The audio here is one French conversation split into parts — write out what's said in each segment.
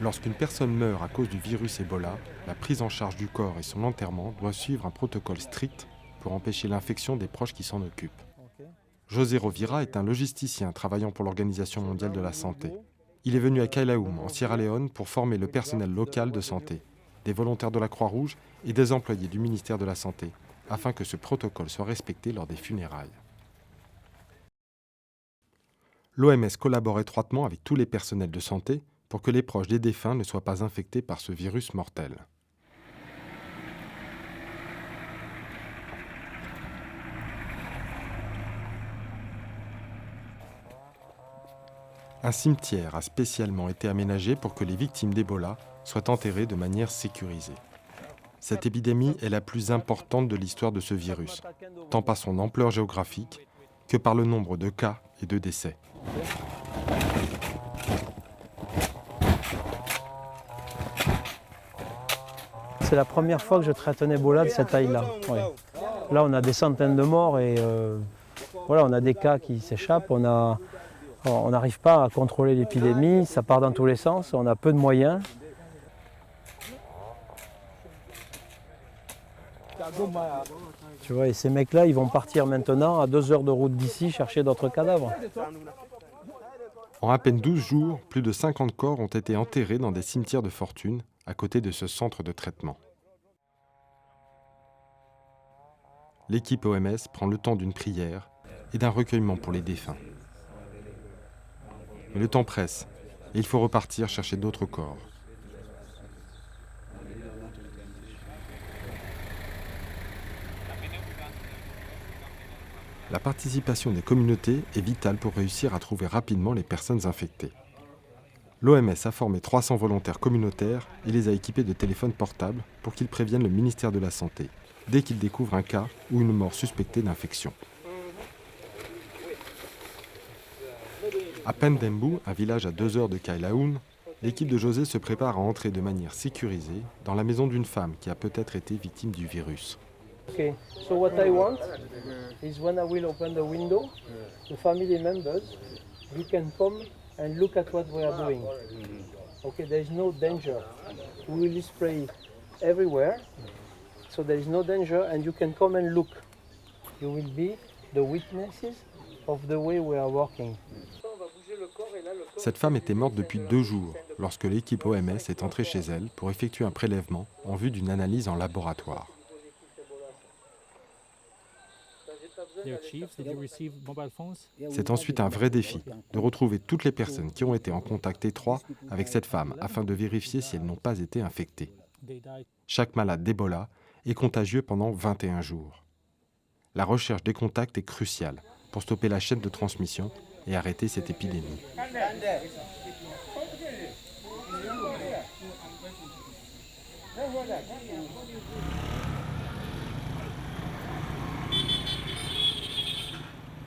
Lorsqu'une personne meurt à cause du virus Ebola, la prise en charge du corps et son enterrement doivent suivre un protocole strict pour empêcher l'infection des proches qui s'en occupent. José Rovira est un logisticien travaillant pour l'Organisation mondiale de la santé. Il est venu à Kailaoum, en Sierra Leone, pour former le personnel local de santé, des volontaires de la Croix-Rouge et des employés du ministère de la Santé, afin que ce protocole soit respecté lors des funérailles. L'OMS collabore étroitement avec tous les personnels de santé pour que les proches des défunts ne soient pas infectés par ce virus mortel. Un cimetière a spécialement été aménagé pour que les victimes d'Ebola soient enterrées de manière sécurisée. Cette épidémie est la plus importante de l'histoire de ce virus, tant par son ampleur géographique que par le nombre de cas et de décès. C'est la première fois que je traite un Ebola de cette taille-là. Ouais. Là, on a des centaines de morts et voilà, on a des cas qui s'échappent. On n'arrive pas à contrôler l'épidémie, ça part dans tous les sens, on a peu de moyens. Tu vois, et ces mecs-là, ils vont partir maintenant à 2 heures de route d'ici chercher d'autres cadavres. En à peine 12 jours, plus de 50 corps ont été enterrés dans des cimetières de fortune à côté de ce centre de traitement. L'équipe OMS prend le temps d'une prière et d'un recueillement pour les défunts. Mais le temps presse et il faut repartir chercher d'autres corps. La participation des communautés est vitale pour réussir à trouver rapidement les personnes infectées. L'OMS a formé 300 volontaires communautaires et les a équipés de téléphones portables pour qu'ils préviennent le ministère de la Santé dès qu'ils découvrent un cas ou une mort suspectée d'infection. À Pendembu, un village à 2 heures de Kailaoum, l'équipe de José se prépare à entrer de manière sécurisée dans la maison d'une femme qui a peut-être été victime du virus. Okay, so what I want is when I will open the window, the family members, you can come and look at what we are doing. Okay, there is no danger. We will spray everywhere, so there is no danger and you can come and look. You will be the witnesses of the way we are working. Cette femme était morte depuis 2 jours lorsque l'équipe OMS est entrée chez elle pour effectuer un prélèvement en vue d'une analyse en laboratoire. C'est ensuite un vrai défi de retrouver toutes les personnes qui ont été en contact étroit avec cette femme afin de vérifier si elles n'ont pas été infectées. Chaque malade d'Ebola est contagieux pendant 21 jours. La recherche des contacts est cruciale pour stopper la chaîne de transmission et arrêter cette épidémie.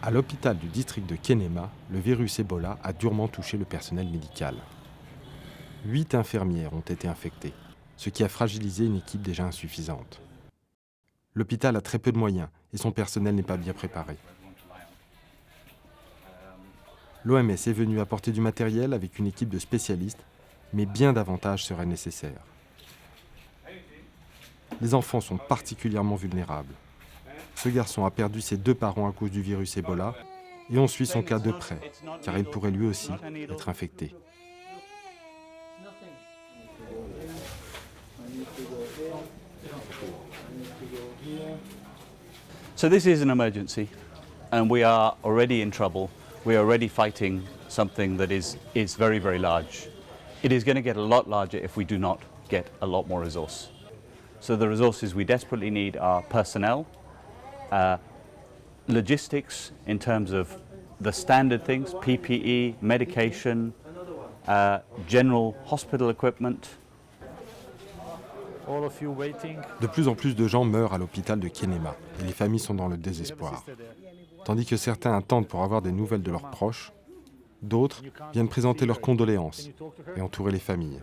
À l'hôpital du district de Kenema, le virus Ebola a durement touché le personnel médical. 8 infirmières ont été infectées, ce qui a fragilisé une équipe déjà insuffisante. L'hôpital a très peu de moyens et son personnel n'est pas bien préparé. L'OMS est venue apporter du matériel avec une équipe de spécialistes, mais bien davantage serait nécessaire. Les enfants sont particulièrement vulnérables. Ce garçon a perdu ses 2 parents à cause du virus Ebola et on suit son cas de près, car il pourrait lui aussi être infecté. So this is an emergency and we are already in trouble. We are already fighting something that is very, very large. It is going to get a lot larger if we do not get a lot more resource. So the resources we desperately need are personnel, logistics in terms of the standard things, PPE, medication, general hospital equipment. De plus en plus de gens meurent à l'hôpital de Kenema et les familles sont dans le désespoir. Tandis que certains attendent pour avoir des nouvelles de leurs proches, d'autres viennent présenter leurs condoléances et entourer les familles.